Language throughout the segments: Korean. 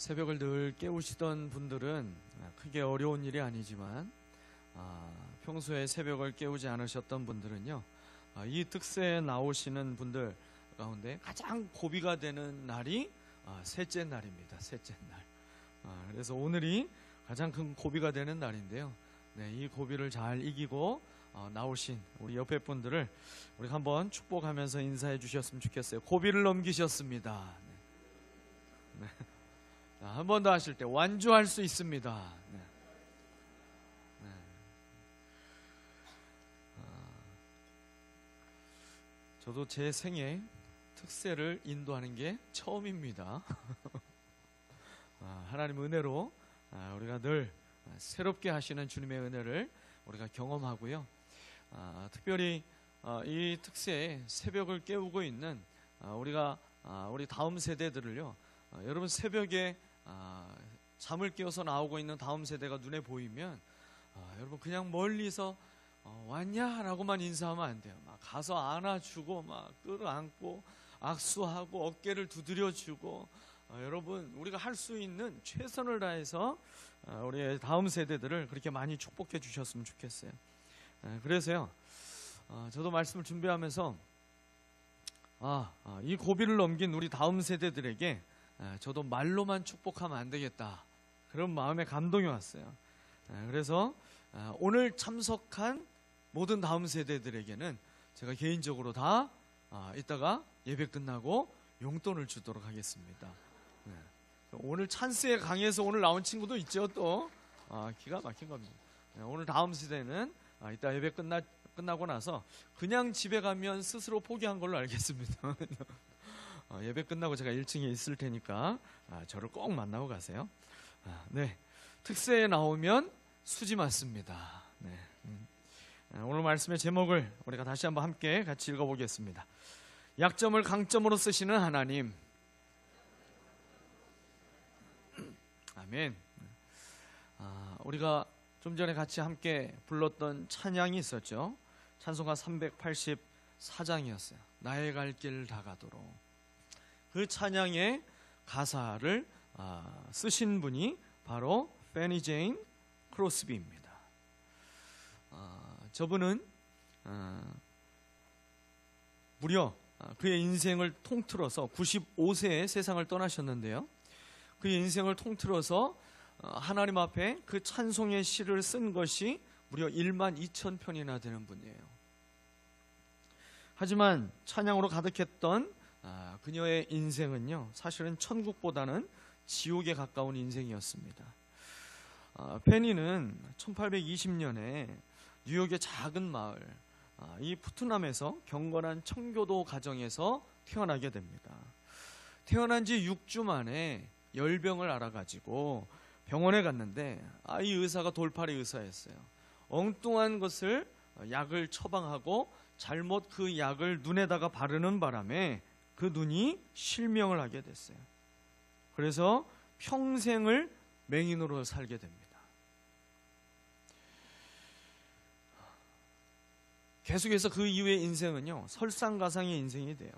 새벽을 늘 깨우시던 분들은 크게 어려운 일이 아니지만 평소에 새벽을 깨우지 않으셨던 분들은요, 이 특세에 나오시는 분들 가운데 가장 고비가 되는 날이 셋째 날입니다. 셋째 날. 그래서 오늘이 가장 큰 고비가 되는 날인데요. 네, 이 고비를 잘 이기고 나오신 우리 옆에 분들을 우리 한번 축복하면서 인사해 주셨으면 좋겠어요. 고비를 넘기셨습니다. 네. 한 번 더 하실 때 완주할 수 있습니다. 네. 네. 저도 제 생애 특세를 인도하는 게 처음입니다. 하나님 은혜로 우리가 늘 새롭게 하시는 주님의 은혜를 우리가 경험하고요. 특별히 이 특세에 새벽을 깨우고 있는 우리 다음 세대들을요. 여러분 새벽에 잠을 깨워서 나오고 있는 다음 세대가 눈에 보이면 여러분 그냥 멀리서 왔냐? 라고만 인사하면 안 돼요. 막 가서 안아주고 막 끌어안고 악수하고 어깨를 두드려주고 여러분 우리가 할 수 있는 최선을 다해서 우리의 다음 세대들을 그렇게 많이 축복해 주셨으면 좋겠어요. 그래서요 저도 말씀을 준비하면서 이 고비를 넘긴 우리 다음 세대들에게 저도 말로만 축복하면 안 되겠다, 그런 마음에 감동이 왔어요. 그래서 오늘 참석한 모든 다음 세대들에게는 제가 개인적으로 다 이따가 예배 끝나고 용돈을 주도록 하겠습니다. 오늘 찬스에 강해서 오늘 나온 친구도 있죠. 또 기가 막힌 겁니다. 오늘 다음 세대는 이따 예배 끝나고 나서 그냥 집에 가면 스스로 포기한 걸로 알겠습니다. 예배 끝나고 제가 1층에 있을 테니까 저를 꼭 만나고 가세요. 네, 특세에 나오면 수지 맞습니다. 네. 오늘 말씀의 제목을 우리가 다시 한번 함께 같이 읽어보겠습니다. 약점을 강점으로 쓰시는 하나님. 아멘. 우리가 좀 전에 같이 함께 불렀던 찬양이 있었죠. 찬송가 384장이었어요. 나의 갈 길 다가도록. 그 찬양의 가사를 쓰신 분이 바로 페니 제인 크로스비입니다. 저분은 무려 그의 인생을 통틀어서 95세에 세상을 떠나셨는데요. 그의 인생을 통틀어서 하나님 앞에 그 찬송의 시를 쓴 것이 무려 12,000편이나 되는 분이에요. 하지만 찬양으로 가득했던 그녀의 인생은요, 사실은 천국보다는 지옥에 가까운 인생이었습니다. 페니는 1820년에 뉴욕의 작은 마을 이 푸트남에서 경건한 청교도 가정에서 태어나게 됩니다. 태어난 지 6주 만에 열병을 알아가지고 병원에 갔는데 이 의사가 돌팔이 의사였어요. 엉뚱한 것을 약을 처방하고 잘못 그 약을 눈에다가 바르는 바람에 그 눈이 실명을 하게 됐어요. 그래서 평생을 맹인으로 살게 됩니다. 계속해서 그 이후의 인생은요, 설상가상의 인생이 돼요.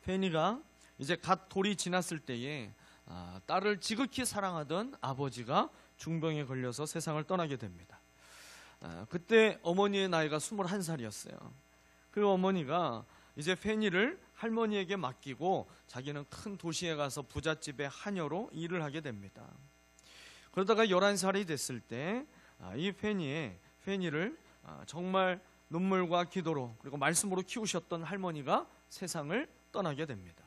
페니가 이제 갓 돌이 지났을 때에 딸을 지극히 사랑하던 아버지가 중병에 걸려서 세상을 떠나게 됩니다. 그때 어머니의 나이가 21살이었어요. 그 어머니가 이제 페니를 할머니에게 맡기고 자기는 큰 도시에 가서 부잣집의 하녀로 일을 하게 됩니다. 그러다가 11살이 됐을 때 이 페니를 정말 눈물과 기도로 그리고 말씀으로 키우셨던 할머니가 세상을 떠나게 됩니다.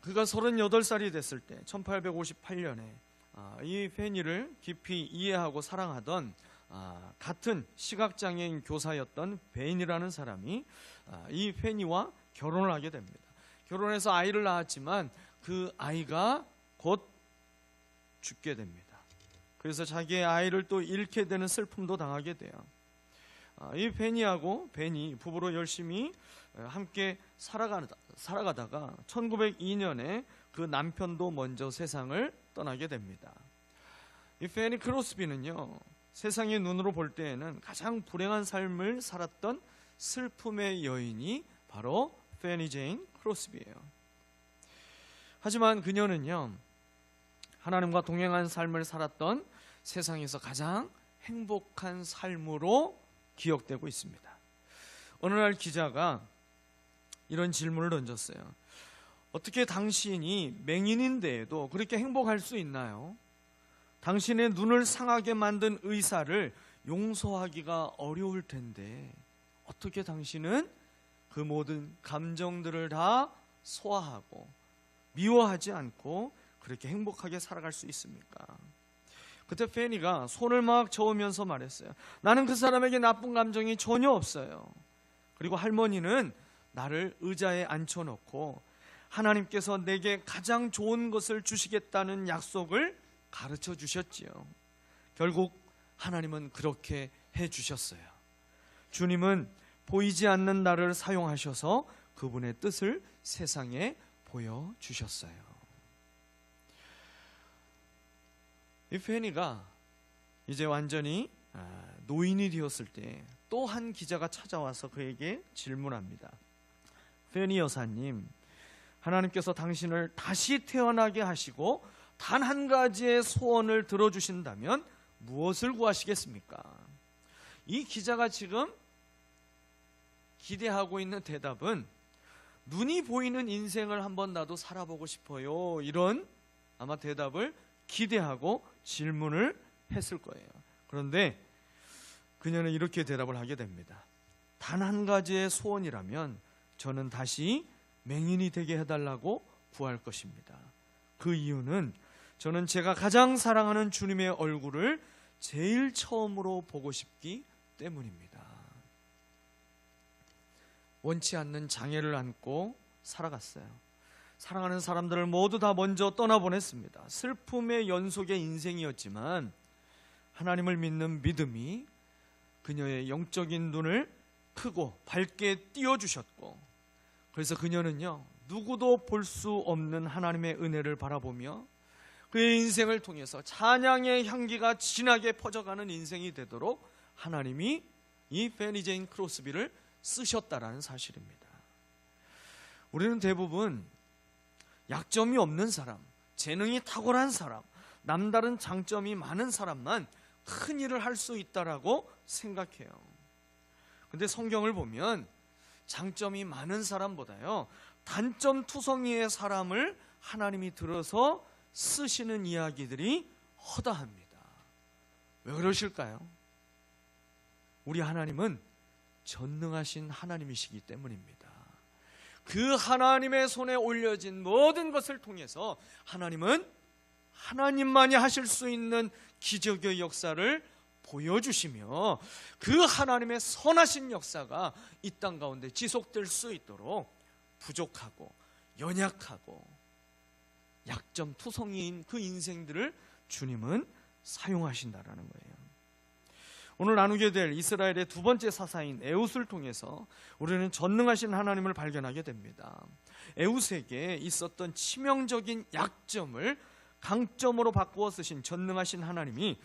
그가 38살이 됐을 때 1858년에 이 페니를 깊이 이해하고 사랑하던 같은 시각장애인 교사였던 베인이라는 사람이 이 페니와 결혼을 하게 됩니다. 결혼해서 아이를 낳았지만 그 아이가 곧 죽게 됩니다. 그래서 자기의 아이를 또 잃게 되는 슬픔도 당하게 돼요. 이 페니하고 베니 부부로 열심히 함께 살아가다가 1902년에 그 남편도 먼저 세상을 떠나게 됩니다. 이 페니 크로스비는요, 세상의 눈으로 볼 때에는 가장 불행한 삶을 살았던 슬픔의 여인이 바로 페니 제인 크로스비예요. 하지만 그녀는요, 하나님과 동행한 삶을 살았던 세상에서 가장 행복한 삶으로 기억되고 있습니다. 어느 날 기자가 이런 질문을 던졌어요. 어떻게 당신이 맹인인데도 그렇게 행복할 수 있나요? 당신의 눈을 상하게 만든 의사를 용서하기가 어려울 텐데 어떻게 당신은 그 모든 감정들을 다 소화하고 미워하지 않고 그렇게 행복하게 살아갈 수 있습니까? 그때 페니가 손을 막 저으면서 말했어요. 나는 그 사람에게 나쁜 감정이 전혀 없어요. 그리고 할머니는 나를 의자에 앉혀놓고 하나님께서 내게 가장 좋은 것을 주시겠다는 약속을 가르쳐 주셨지요. 결국 하나님은 그렇게 해 주셨어요. 주님은 보이지 않는 나를 사용하셔서 그분의 뜻을 세상에 보여주셨어요. 이 페니가 이제 완전히 노인이 되었을 때 또 한 기자가 찾아와서 그에게 질문합니다. 페니 여사님, 하나님께서 당신을 다시 태어나게 하시고 단 한 가지의 소원을 들어주신다면 무엇을 구하시겠습니까? 이 기자가 지금 기대하고 있는 대답은 눈이 보이는 인생을 한번 나도 살아보고 싶어요, 이런 아마 대답을 기대하고 질문을 했을 거예요. 그런데 그녀는 이렇게 대답을 하게 됩니다. 단 한 가지의 소원이라면 저는 다시 맹인이 되게 해달라고 구할 것입니다. 그 이유는 저는 제가 가장 사랑하는 주님의 얼굴을 제일 처음으로 보고 싶기 때문입니다. 원치 않는 장애를 안고 살아갔어요. 사랑하는 사람들을 모두 다 먼저 떠나보냈습니다. 슬픔의 연속의 인생이었지만 하나님을 믿는 믿음이 그녀의 영적인 눈을 크고 밝게 띄워주셨고, 그래서 그녀는요, 누구도 볼 수 없는 하나님의 은혜를 바라보며 그의 인생을 통해서 찬양의 향기가 진하게 퍼져가는 인생이 되도록 하나님이 이 페니 제인 크로스비를 쓰셨다라는 사실입니다. 우리는 대부분 약점이 없는 사람, 재능이 탁월한 사람, 남다른 장점이 많은 사람만 큰 일을 할 수 있다라고 생각해요. 근데 성경을 보면 장점이 많은 사람보다요, 단점 투성이의 사람을 하나님이 들어서 쓰시는 이야기들이 허다합니다. 왜 그러실까요? 우리 하나님은 전능하신 하나님이시기 때문입니다. 그 하나님의 손에 올려진 모든 것을 통해서 하나님은 하나님만이 하실 수 있는 기적의 역사를 보여주시며 그 하나님의 선하신 역사가 이 땅 가운데 지속될 수 있도록 부족하고 연약하고 약점 투성이인 그 인생들을 주님은 사용하신다라는 거예요. 오늘 나누게 될 이스라엘의 두 번째 사사인 에훗을 통해서 우리는 전능하신 하나님을 발견하게 됩니다. 에훗에게 있었던 치명적인 약점을 강점으로 바꾸어 쓰신 전능하신 하나님이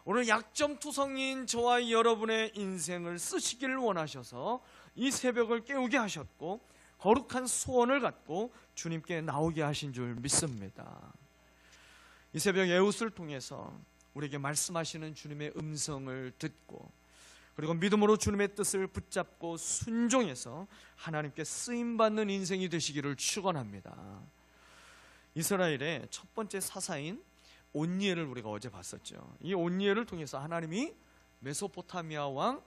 오늘 약점 투성이인 저와 여러분의 인생을 쓰시기를 원하셔서 이 새벽을 깨우게 하셨고 거룩한 소원을 갖고 주님께 나오게 하신 줄 믿습니다. 이 새벽 에훗을 통해서 우리에게 말씀하시는 주님의 음성을 듣고 그리고 믿음으로 주님의 뜻을 붙잡고 순종해서 하나님께 쓰임받는 인생이 되시기를 축원합니다. 이스라엘의 첫 번째 사사인 온니엘을 우리가 어제 봤었죠. 이 온니엘을 통해서 하나님이 메소포타미아 왕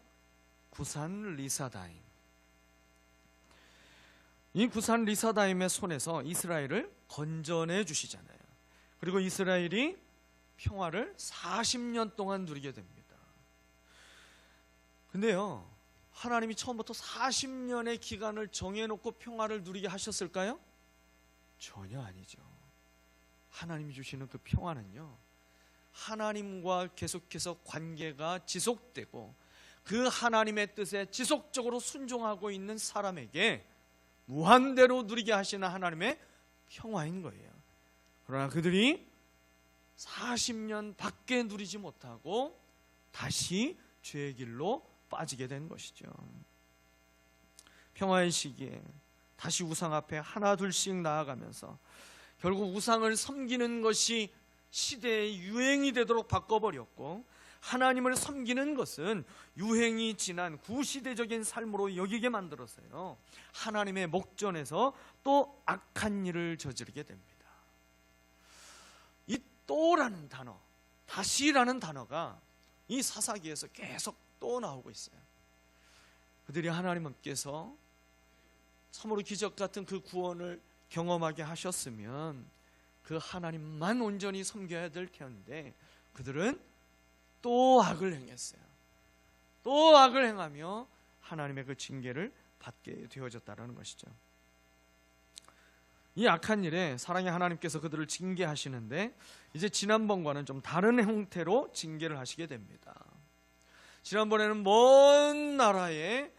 구산 리사다임, 이 구산 리사다임의 손에서 이스라엘을 건져내 주시잖아요. 그리고 이스라엘이 평화를 40년 동안 누리게 됩니다. 근데요, 하나님이 처음부터 40년의 기간을 정해놓고 평화를 누리게 하셨을까요? 전혀 아니죠. 하나님이 주시는 그 평화는요, 하나님과 계속해서 관계가 지속되고 그 하나님의 뜻에 지속적으로 순종하고 있는 사람에게 무한대로 누리게 하시는 하나님의 평화인 거예요. 그러나 그들이 40년 밖에 누리지 못하고 다시 죄의 길로 빠지게 된 것이죠. 평화의 시기에 다시 우상 앞에 하나 둘씩 나아가면서 결국 우상을 섬기는 것이 시대의 유행이 되도록 바꿔버렸고, 하나님을 섬기는 것은 유행이 지난 구시대적인 삶으로 여기게 만들었어요. 하나님의 목전에서 또 악한 일을 저지르게 됩니다. 이 또라는 단어, 다시라는 단어가 이 사사기에서 계속 또 나오고 있어요. 그들이 하나님께서 참으로 기적 같은 그 구원을 경험하게 하셨으면 그 하나님만 온전히 섬겨야 될 텐데, 그들은 또 악을 행했어요. 또 악을 행하며 하나님의 그 징계를 받게 되어졌다는 것이죠. 이 악한 일에 사랑의 하나님께서 그들을 징계하시는데, 이제 지난번과는 좀 다른 형태로 징계를 하시게 됩니다. 지난번에는 먼 나라의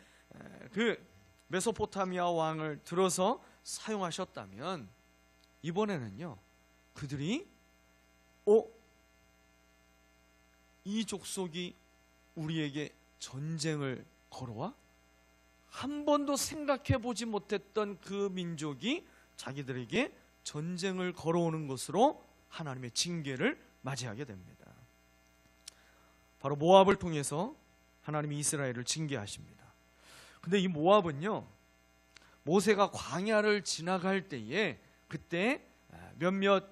그 메소포타미아 왕을 들어서 사용하셨다면, 이번에는요, 그들이 이 족속이 우리에게 전쟁을 걸어와? 한 번도 생각해 보지 못했던 그 민족이 자기들에게 전쟁을 걸어오는 것으로 하나님의 징계를 맞이하게 됩니다. 바로 모압을 통해서 하나님이 이스라엘을 징계하십니다. 근데 이 모압은요, 모세가 광야를 지나갈 때에 그때 몇몇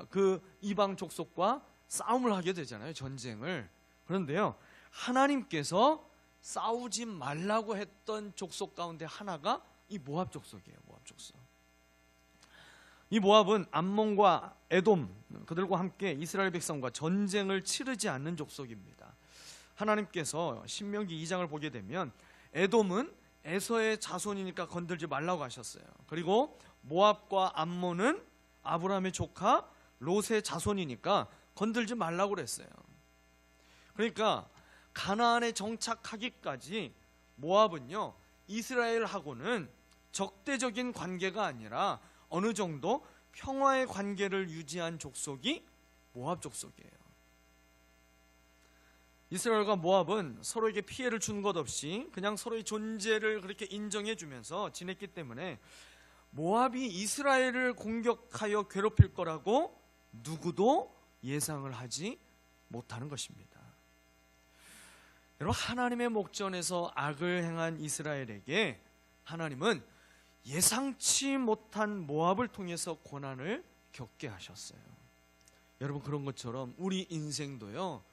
그 이방 족속과 싸움을 하게 되잖아요, 전쟁을. 그런데요, 하나님께서 싸우지 말라고 했던 족속 가운데 하나가 이 모압 족속이에요. 모압 족속. 이 모압은 암몬과 에돔, 그들과 함께 이스라엘 백성과 전쟁을 치르지 않는 족속입니다. 하나님께서 신명기 2장을 보게 되면 에돔은 에서의 자손이니까 건들지 말라고 하셨어요. 그리고 모압과 암몬은 아브라함의 조카 롯의 자손이니까 건들지 말라고 그랬어요. 그러니까 가나안에 정착하기까지 모압은요, 이스라엘하고는 적대적인 관계가 아니라 어느 정도 평화의 관계를 유지한 족속이 모압 족속이에요. 이스라엘과 모압은 서로에게 피해를 준 것 없이 그냥 서로의 존재를 그렇게 인정해 주면서 지냈기 때문에 모압이 이스라엘을 공격하여 괴롭힐 거라고 누구도 예상을 하지 못하는 것입니다. 여러분, 하나님의 목전에서 악을 행한 이스라엘에게 하나님은 예상치 못한 모압을 통해서 고난을 겪게 하셨어요. 여러분, 그런 것처럼 우리 인생도요,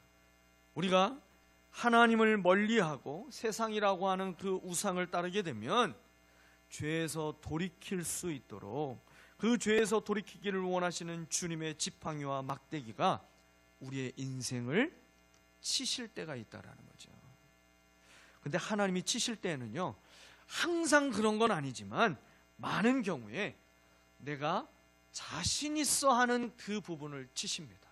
우리가 하나님을 멀리하고 세상이라고 하는 그 우상을 따르게 되면 죄에서 돌이킬 수 있도록, 그 죄에서 돌이키기를 원하시는 주님의 지팡이와 막대기가 우리의 인생을 치실 때가 있다라는 거죠. 근데 하나님이 치실 때에는요, 항상 그런 건 아니지만 많은 경우에 내가 자신 있어 하는 그 부분을 치십니다.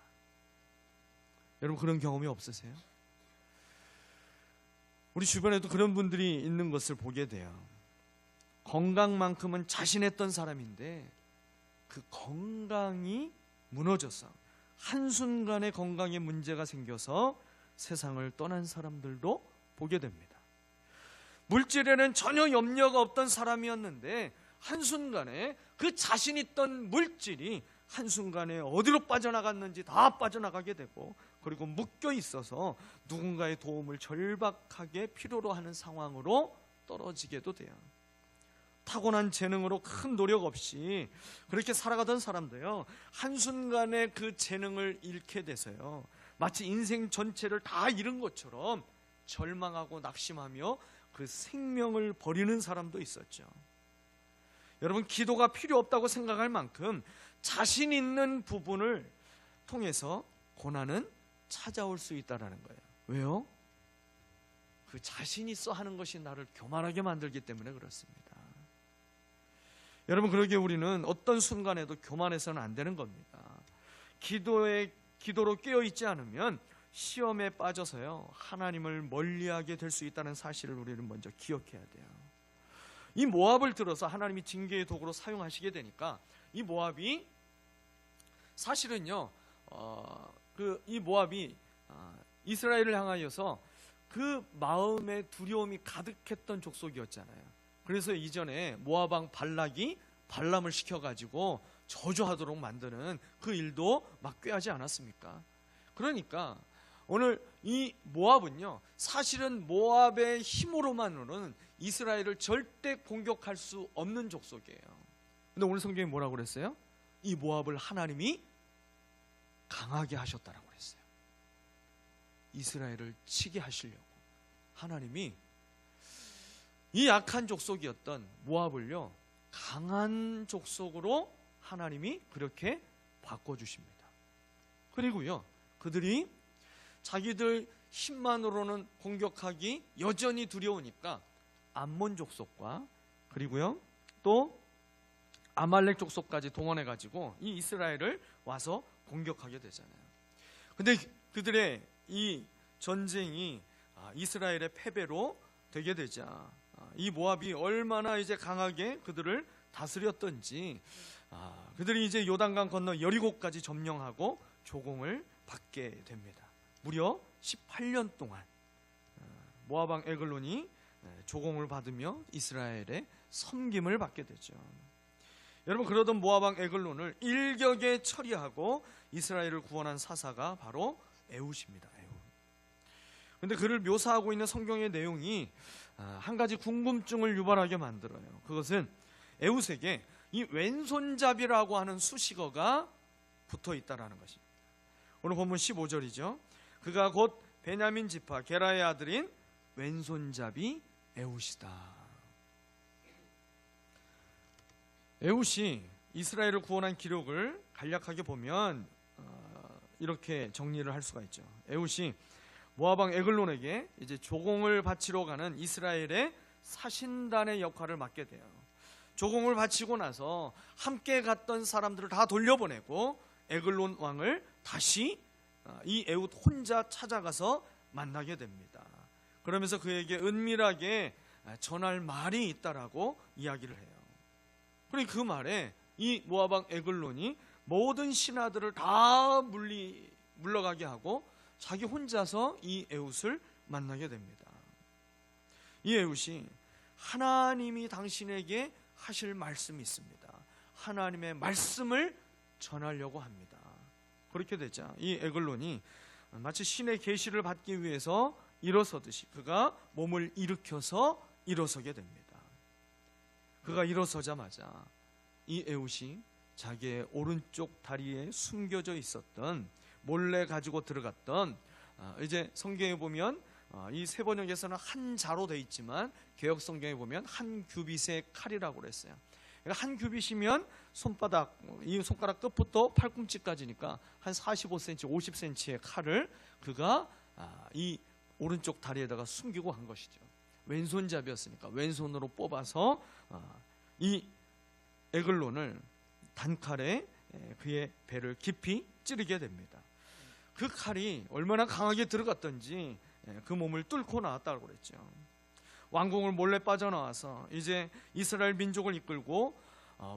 여러분, 그런 경험이 없으세요? 우리 주변에도 그런 분들이 있는 것을 보게 돼요. 건강만큼은 자신했던 사람인데 그 건강이 무너져서 한순간에 건강에 문제가 생겨서 세상을 떠난 사람들도 보게 됩니다. 물질에는 전혀 염려가 없던 사람이었는데 한순간에 그 자신 있던 물질이 한순간에 어디로 빠져나갔는지 다 빠져나가게 되고, 그리고 묶여 있어서 누군가의 도움을 절박하게 필요로 하는 상황으로 떨어지게도 돼요. 타고난 재능으로 큰 노력 없이 그렇게 살아가던 사람도요, 한순간에 그 재능을 잃게 돼서요, 마치 인생 전체를 다 잃은 것처럼 절망하고 낙심하며 그 생명을 버리는 사람도 있었죠. 여러분, 기도가 필요 없다고 생각할 만큼 자신 있는 부분을 통해서 고난은 찾아올 수 있다는 거예요. 왜요? 그 자신 있어 하는 것이 나를 교만하게 만들기 때문에 그렇습니다. 여러분, 그러기에 우리는 어떤 순간에도 교만해서는 안 되는 겁니다. 기도로 깨어있지 않으면 시험에 빠져서요, 하나님을 멀리하게 될 수 있다는 사실을 우리는 먼저 기억해야 돼요. 이 모압을 들어서 하나님이 징계의 도구로 사용하시게 되니까 이 모압이 사실은요, 이 모압이 이스라엘을 향하여서 그 마음에 두려움이 가득했던 족속이었잖아요. 그래서 이전에 모압 왕 발락이 발람을 시켜가지고 저주하도록 만드는 그 일도 막 꾀하지 않았습니까? 그러니까 오늘 이 모압은요, 사실은 모압의 힘으로만으로는 이스라엘을 절대 공격할 수 없는 족속이에요. 근데 오늘 성경이 뭐라고 그랬어요? 이 모압을 하나님이 강하게 하셨다라고 그랬어요. 이스라엘을 치게 하시려고 하나님이 이 약한 족속이었던 모압을요, 강한 족속으로 하나님이 그렇게 바꿔주십니다. 그리고요, 그들이 자기들 힘만으로는 공격하기 여전히 두려우니까 암몬 족속과 그리고요 또 아말렉 족속까지 동원해가지고 이 이스라엘을 와서 공격하게 되잖아요. 근데 그들의 이 전쟁이 이스라엘의 패배로 되게 되자 이 모압이 얼마나 이제 강하게 그들을 다스렸던지 그들이 이제 요단강 건너 여리고까지 점령하고 조공을 받게 됩니다. 무려 18년 동안 모압 왕 에글론이 조공을 받으며 이스라엘의 섬김을 받게 되죠. 여러분, 그러던 모압 왕 에글론을 일격에 처리하고 이스라엘을 구원한 사사가 바로 에훗입니다. 에훗. 그런데 그를 묘사하고 있는 성경의 내용이 한 가지 궁금증을 유발하게 만들어요. 그것은 에훗에게 이 왼손잡이라고 하는 수식어가 붙어 있다라는 것입니다. 오늘 본문 15절이죠. 그가 곧 베냐민 지파 게라의 아들인 왼손잡이 에훗이다. 에훗이 이스라엘을 구원한 기록을 간략하게 보면 이렇게 정리를 할 수가 있죠. 에훗이 모압 왕 에글론에게 이제 조공을 바치러 가는 이스라엘의 사신단의 역할을 맡게 돼요. 조공을 바치고 나서 함께 갔던 사람들을 다 돌려보내고 에글론 왕을 다시 이 에훗 혼자 찾아가서 만나게 됩니다. 그러면서 그에게 은밀하게 전할 말이 있다라고 이야기를 해요. 그러니 그 말에 이 모압 왕 에글론이 모든 신하들을 다 물러가게 하고 자기 혼자서 이 에훗을 만나게 됩니다. 이 에훗이 하나님이 당신에게 하실 말씀이 있습니다. 하나님의 말씀을 전하려고 합니다. 그렇게 되자 이 에글론이 마치 신의 계시를 받기 위해서 일어서듯이 그가 몸을 일으켜서 일어서게 됩니다. 그가 일어서자마자 이 에훗이 자기의 오른쪽 다리에 숨겨져 있었던 몰래 가지고 들어갔던 이제 성경에 보면 이 세 번역에서는 한 자로 되어 있지만 개역 성경에 보면 한 규빗의 칼이라고 그랬어요. 그러니까 한 규빗이면 손바닥, 이 손가락 끝부터 팔꿈치까지니까 한 45cm, 50cm의 칼을 그가 이 오른쪽 다리에다가 숨기고 한 것이죠. 왼손잡이였으니까 왼손으로 뽑아서 이 에글론을 단칼에 그의 배를 깊이 찌르게 됩니다. 그 칼이 얼마나 강하게 들어갔던지 그 몸을 뚫고 나왔다고 그랬죠. 왕궁을 몰래 빠져나와서 이제 이스라엘 민족을 이끌고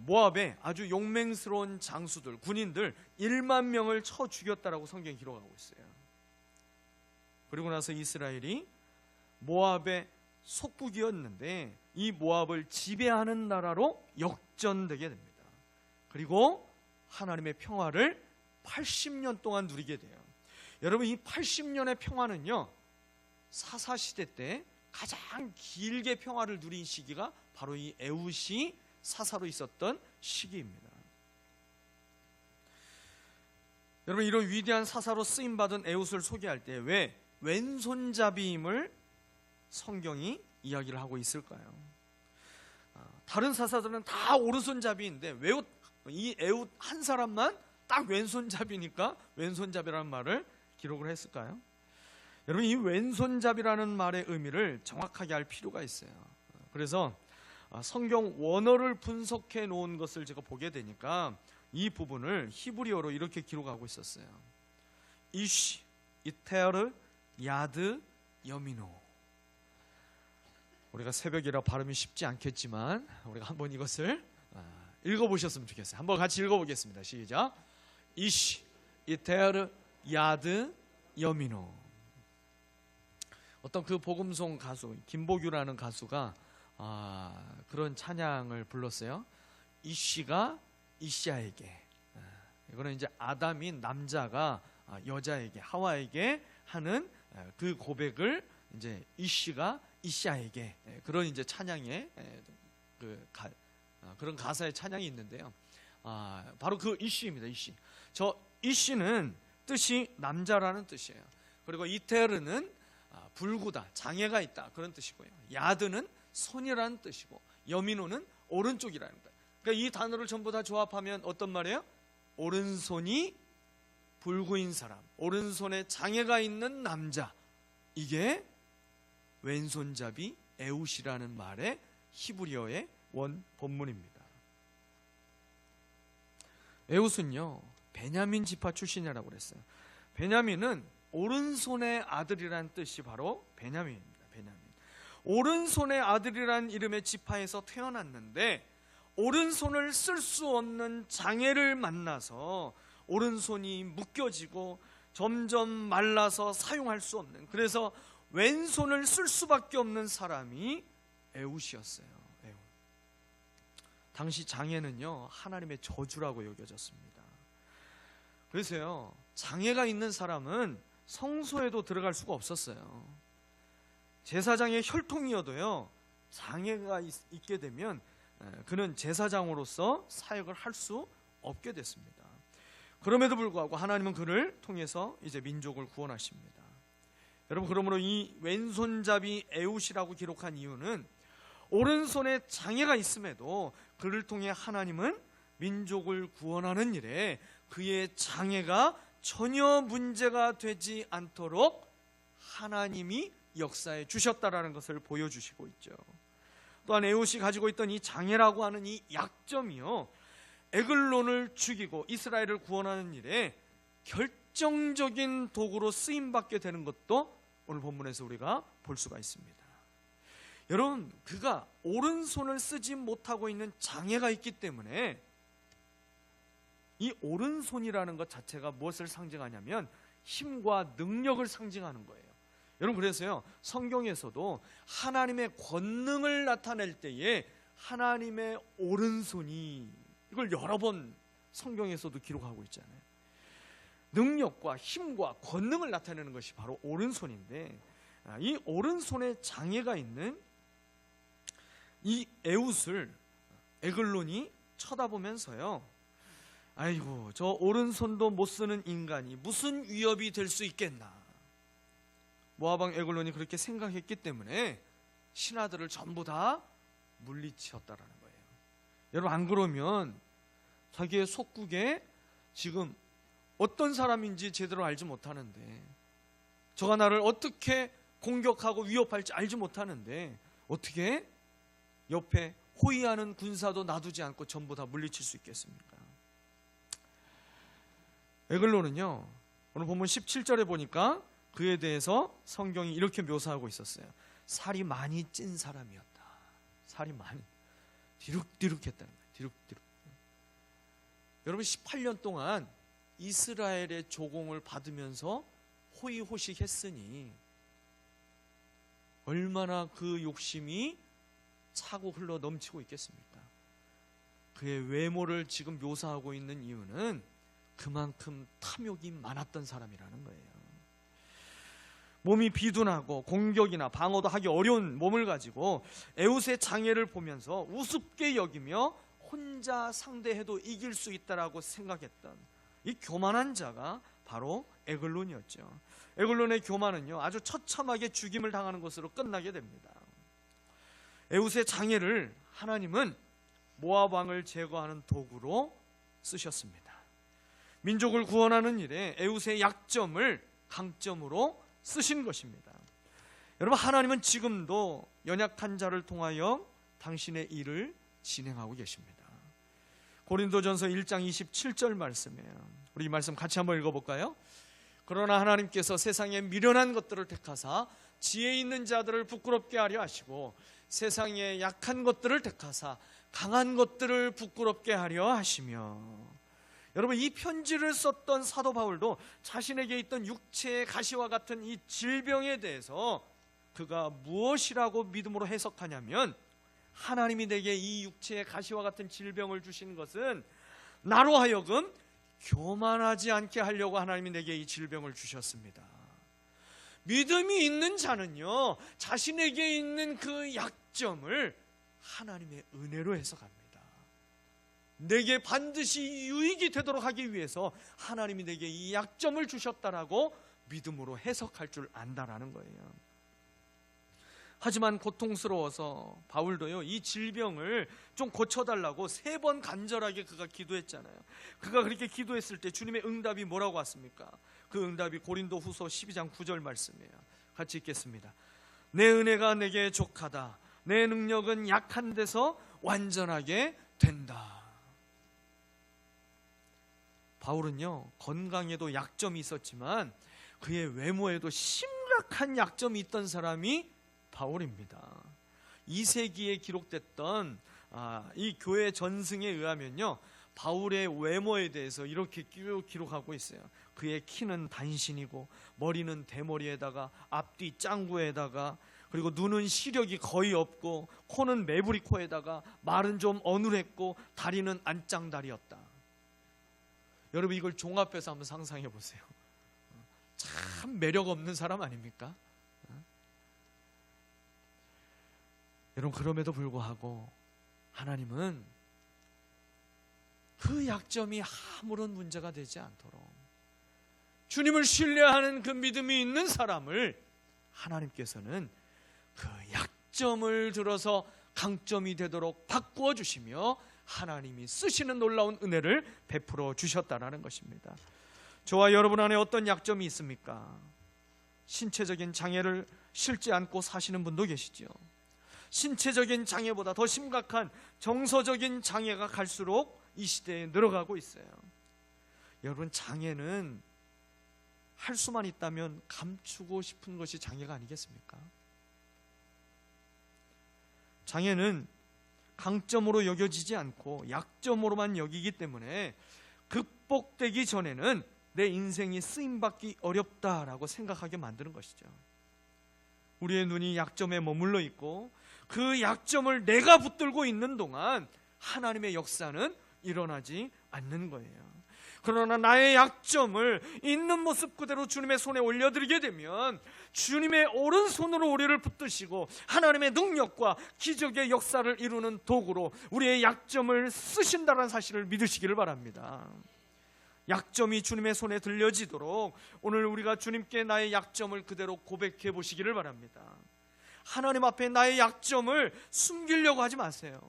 모압의 아주 용맹스러운 장수들, 군인들 1만 명을 쳐 죽였다라고 성경이 기록하고 있어요. 그리고 나서 이스라엘이 모압의 속국이었는데 이 모압을 지배하는 나라로 역전되게 됩니다. 그리고 하나님의 평화를 80년 동안 누리게 돼요. 여러분, 이 80년의 평화는요, 사사시대 때 가장 길게 평화를 누린 시기가 바로 이 에훗이 사사로 있었던 시기입니다. 여러분, 이런 위대한 사사로 쓰임받은 에훗을 소개할 때 왜 왼손잡이임을 성경이 이야기를 하고 있을까요? 다른 사사들은 다 오른손잡이인데 왜 이 에훗 한 사람만 딱 왼손잡이니까 왼손잡이라는 말을 기록을 했을까요? 여러분, 이 왼손잡이라는 말의 의미를 정확하게 알 필요가 있어요. 그래서 성경 원어를 분석해 놓은 것을 제가 보게 되니까 이 부분을 히브리어로 이렇게 기록하고 있었어요. 이쉬, 이테르, 야드, 여미노. 우리가 새벽이라 발음이 쉽지 않겠지만 우리가 한번 이것을 읽어보셨으면 좋겠어요. 한번 같이 읽어보겠습니다. 시작. 이쉬, 이테르, 야드, 여미노. 어떤 그 복음송 가수 김보규라는 가수가 그런 찬양을 불렀어요. 이쉬가 이샤에게, 이거는 이제 아담이 남자가 여자에게, 하와에게 하는 그 고백을 이제 이씨가 이샤에게, 그런 이제 찬양의 그런 가사의 찬양이 있는데요. 바로 그 이씨입니다. 이씨. 저 이씨는 뜻이 남자라는 뜻이에요. 그리고 이테르는 불구다, 장애가 있다, 그런 뜻이고요. 야드는 손이라는 뜻이고, 여미노는 오른쪽이라는 거예요. 그러니까 이 단어를 전부 다 조합하면 어떤 말이에요? 오른손이 불구인 사람, 오른손에 장애가 있는 남자, 이게 왼손잡이 에웃이라는 말의 히브리어의 원 본문입니다. 에웃은요 베냐민 지파 출신이라고 그랬어요. 베냐민은 오른손의 아들이라는 뜻이 바로 베냐민입니다. 베냐민. 오른손의 아들이라는 이름의 지파에서 태어났는데, 오른손을 쓸 수 없는 장애를 만나서 오른손이 묶여지고 점점 말라서 사용할 수 없는, 그래서 왼손을 쓸 수밖에 없는 사람이 에웃이었어요. 에웃. 당시 장애는요 하나님의 저주라고 여겨졌습니다. 그래서요 장애가 있는 사람은 성소에도 들어갈 수가 없었어요. 제사장의 혈통이어도요 장애가 있게 되면 그는 제사장으로서 사역을 할 수 없게 됐습니다. 그럼에도 불구하고 하나님은 그를 통해서 이제 민족을 구원하십니다. 여러분, 그러므로 이 왼손잡이 에웃이라고 기록한 이유는 오른손에 장애가 있음에도 그를 통해 하나님은 민족을 구원하는 일에 그의 장애가 전혀 문제가 되지 않도록 하나님이 역사해 주셨다라는 것을 보여주시고 있죠. 또한 에웃이 가지고 있던 이 장애라고 하는 이 약점이요, 에글론을 죽이고 이스라엘을 구원하는 일에 결정적인 도구로 쓰임받게 되는 것도 오늘 본문에서 우리가 볼 수가 있습니다. 여러분, 그가 오른손을 쓰지 못하고 있는 장애가 있기 때문에 이 오른손이라는 것 자체가 무엇을 상징하냐면 힘과 능력을 상징하는 거예요. 여러분, 그래서요 성경에서도 하나님의 권능을 나타낼 때에 하나님의 오른손이, 이걸 여러 번 성경에서도 기록하고 있잖아요. 능력과 힘과 권능을 나타내는 것이 바로 오른손인데, 이 오른손에 장애가 있는 이 에웃을 에글론이 쳐다보면서요, 아이고 저 오른손도 못 쓰는 인간이 무슨 위협이 될 수 있겠나, 모압왕 에글론이 그렇게 생각했기 때문에 신하들을 전부 다 물리쳤다라는 거예요. 여러분, 안 그러면 자기의 속국에 지금 어떤 사람인지 제대로 알지 못하는데, 저가 나를 어떻게 공격하고 위협할지 알지 못하는데 어떻게 옆에 호위하는 군사도 놔두지 않고 전부 다 물리칠 수 있겠습니까? 에글론은요 오늘 본문 17절에 보니까 그에 대해서 성경이 이렇게 묘사하고 있었어요. 살이 많이 찐 사람이었다. 살이 많이 디룩디룩했다는 거예요. 디룩디룩. 여러분, 18년 동안 이스라엘의 조공을 받으면서 호의호식했으니 얼마나 그 욕심이 차고 흘러 넘치고 있겠습니까? 그의 외모를 지금 묘사하고 있는 이유는 그만큼 탐욕이 많았던 사람이라는 거예요. 몸이 비둔하고 공격이나 방어도 하기 어려운 몸을 가지고 에웃의 장애를 보면서 우습게 여기며 혼자 상대해도 이길 수 있다라고 생각했던 이 교만한 자가 바로 에글론이었죠. 에글론의 교만은요 아주 처참하게 죽임을 당하는 것으로 끝나게 됩니다. 에웃의 장애를 하나님은 모압 왕을 제거하는 도구로 쓰셨습니다. 민족을 구원하는 일에 에웃의 약점을 강점으로 쓰신 것입니다. 여러분, 하나님은 지금도 연약한 자를 통하여 당신의 일을 진행하고 계십니다. 고린도전서 1장 27절 말씀이에요. 우리 이 말씀 같이 한번 읽어볼까요? 그러나 하나님께서 세상에 미련한 것들을 택하사 지혜 있는 자들을 부끄럽게 하려 하시고 세상에 약한 것들을 택하사 강한 것들을 부끄럽게 하려 하시며. 여러분, 이 편지를 썼던 사도 바울도 자신에게 있던 육체의 가시와 같은 이 질병에 대해서 그가 무엇이라고 믿음으로 해석하냐면, 하나님이 내게 이 육체의 가시와 같은 질병을 주신 것은 나로 하여금 교만하지 않게 하려고 하나님이 내게 이 질병을 주셨습니다. 믿음이 있는 자는요, 자신에게 있는 그 약점을 하나님의 은혜로 해석합니다. 내게 반드시 유익이 되도록 하기 위해서 하나님이 내게 이 약점을 주셨다라고 믿음으로 해석할 줄 안다라는 거예요. 하지만 고통스러워서 바울도요, 이 질병을 좀 고쳐달라고 3번 간절하게 그가 기도했잖아요. 그가 그렇게 기도했을 때 주님의 응답이 뭐라고 왔습니까? 그 응답이 고린도 후서 12장 9절 말씀이에요. 같이 읽겠습니다. 내 은혜가 내게 족하다. 내 능력은 약한 데서 완전하게 된다. 바울은요, 건강에도 약점이 있었지만 그의 외모에도 심각한 약점이 있던 사람이 바울입니다. 2세기에 기록됐던 이 교회 전승에 의하면요, 바울의 외모에 대해서 이렇게 기록하고 있어요. 그의 키는 단신이고 머리는 대머리에다가 앞뒤 짱구에다가, 그리고 눈은 시력이 거의 없고 코는 매부리 코에다가 말은 좀 어눌했고 다리는 안짱다리였다. 여러분, 이걸 종합해서 한번 상상해 보세요. 참 매력 없는 사람 아닙니까? 여러분, 그럼에도 불구하고 하나님은 그 약점이 아무런 문제가 되지 않도록 주님을 신뢰하는 그 믿음이 있는 사람을 하나님께서는 그 약점을 들어서 강점이 되도록 바꾸어 주시며 하나님이 쓰시는 놀라운 은혜를 베풀어 주셨다라는 것입니다. 저와 여러분 안에 어떤 약점이 있습니까? 신체적인 장애를 싫지 않고 사시는 분도 계시죠. 신체적인 장애보다 더 심각한 정서적인 장애가 갈수록 이 시대에 늘어가고 있어요. 여러분, 장애는 할 수만 있다면 감추고 싶은 것이 장애가 아니겠습니까? 장애는 강점으로 여겨지지 않고 약점으로만 여기기 때문에 극복되기 전에는 내 인생이 쓰임받기 어렵다라고 생각하게 만드는 것이죠. 우리의 눈이 약점에 머물러 있고 그 약점을 내가 붙들고 있는 동안 하나님의 역사는 일어나지 않는 거예요. 그러나 나의 약점을 있는 모습 그대로 주님의 손에 올려드리게 되면 주님의 오른손으로 우리를 붙드시고 하나님의 능력과 기적의 역사를 이루는 도구로 우리의 약점을 쓰신다는 사실을 믿으시기를 바랍니다. 약점이 주님의 손에 들려지도록 오늘 우리가 주님께 나의 약점을 그대로 고백해 보시기를 바랍니다. 하나님 앞에 나의 약점을 숨기려고 하지 마세요.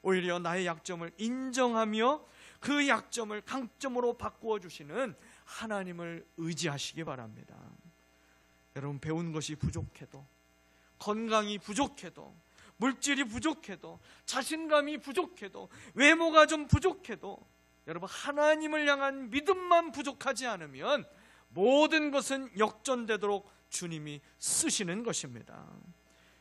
오히려 나의 약점을 인정하며 그 약점을 강점으로 바꾸어 주시는 하나님을 의지하시기 바랍니다. 여러분, 배운 것이 부족해도, 건강이 부족해도, 물질이 부족해도, 자신감이 부족해도, 외모가 좀 부족해도, 여러분, 하나님을 향한 믿음만 부족하지 않으면 모든 것은 역전되도록 주님이 쓰시는 것입니다.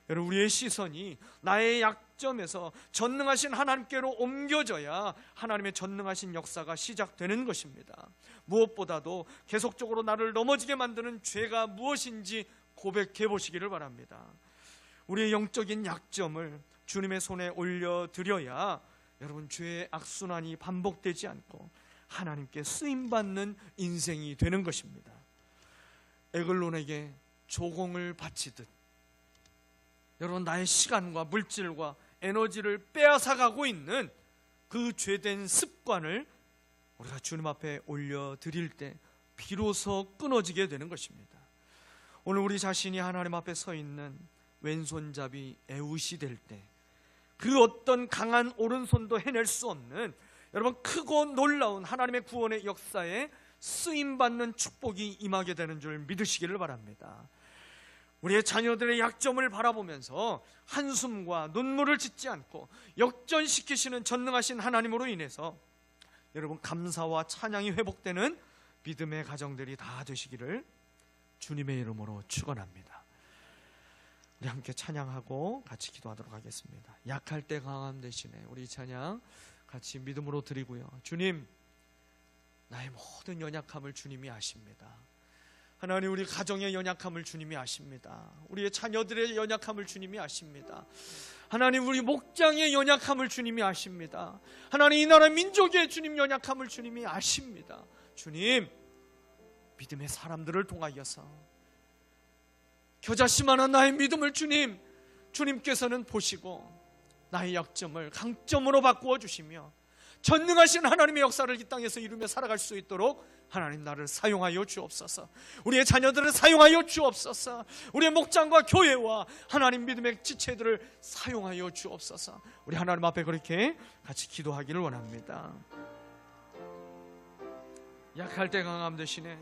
여러분, 우리의 시선이 나의 약점에서 전능하신 하나님께로 옮겨져야 하나님의 전능하신 역사가 시작되는 것입니다. 무엇보다도 계속적으로 나를 넘어지게 만드는 죄가 무엇인지 고백해 보시기를 바랍니다. 우리의 영적인 약점을 주님의 손에 올려드려야 여러분, 죄의 악순환이 반복되지 않고 하나님께 쓰임받는 인생이 되는 것입니다. 에글론에게 조공을 바치듯 여러분, 나의 시간과 물질과 에너지를 빼앗아가고 있는 그 죄된 습관을 우리가 주님 앞에 올려드릴 때 비로소 끊어지게 되는 것입니다. 오늘 우리 자신이 하나님 앞에 서 있는 왼손잡이 에웃이 될 때 그 어떤 강한 오른손도 해낼 수 없는 여러분, 크고 놀라운 하나님의 구원의 역사에 쓰임받는 축복이 임하게 되는 줄 믿으시기를 바랍니다. 우리의 자녀들의 약점을 바라보면서 한숨과 눈물을 짓지 않고 역전시키시는 전능하신 하나님으로 인해서 여러분, 감사와 찬양이 회복되는 믿음의 가정들이 다 되시기를 주님의 이름으로 축원합니다. 우리 함께 찬양하고 같이 기도하도록 하겠습니다. 약할 때 강함 되시네. 우리 찬양 같이 믿음으로 드리고요. 주님, 나의 모든 연약함을 주님이 아십니다. 하나님, 우리 가정의 연약함을 주님이 아십니다. 우리의 자녀들의 연약함을 주님이 아십니다. 하나님, 우리 목장의 연약함을 주님이 아십니다. 하나님, 이 나라 민족의 주님 연약함을 주님이 아십니다. 주님, 믿음의 사람들을 통하여서 겨자씨만한 나의 믿음을 주님께서는 보시고 나의 약점을 강점으로 바꾸어 주시며 전능하신 하나님의 역사를 이 땅에서 이루며 살아갈 수 있도록 하나님, 나를 사용하여 주옵소서. 우리의 자녀들을 사용하여 주옵소서. 우리의 목장과 교회와 하나님 믿음의 지체들을 사용하여 주옵소서. 우리 하나님 앞에 그렇게 같이 기도하기를 원합니다. 약할 때 강함 되시네.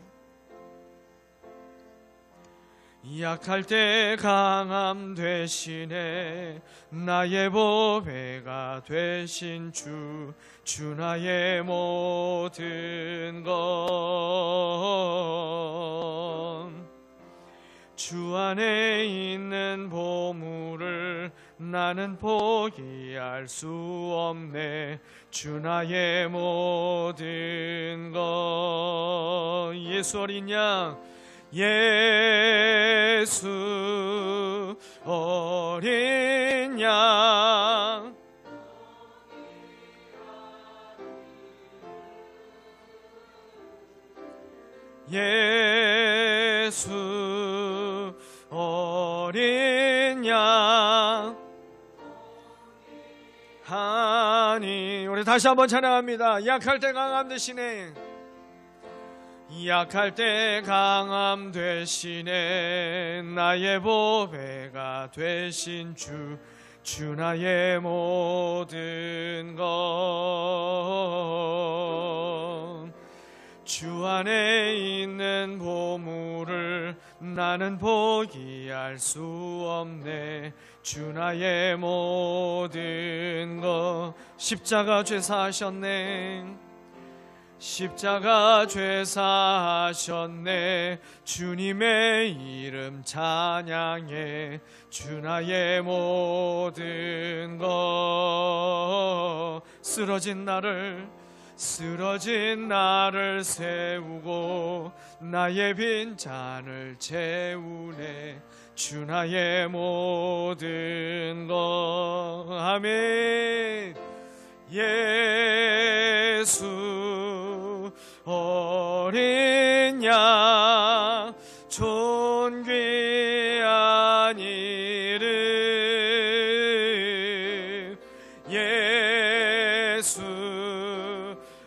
약할 때 강함 되시네. 나의 보배가 되신 주 나의 모든 것. 주 안에 있는 보물을 나는 포기할 수 없네. 주 나의 모든 것. 예수 어린 양, 예수 어린 양, 예수 어린 양. 하니 우리 다시 한번 찬양합니다. 약할 때 강함 되시네. 약할 때 강함 되시네. 나의 보배가 되신 주 나의 모든 것. 주 안에 있는 보물을 나는 포기할 수 없네. 주 나의 모든 것. 십자가 죄사하셨네. 십자가 죄사하셨네. 주님의 이름 찬양해. 주 나의 모든 것. 쓰러진 나를 세우고 나의 빈 잔을 채우네. 주 나의 모든 것. 아멘. 예수 어린 양, 존귀한 이름. 예수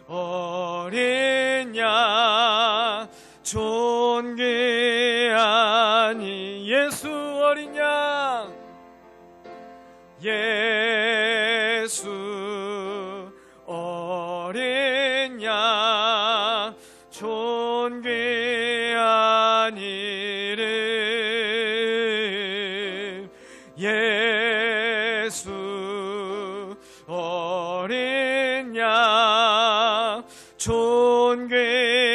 어린 양, 존귀한 예수 어린 양, 예수 어린 양, 존귀한 이름. 예수 어린 양, 존귀한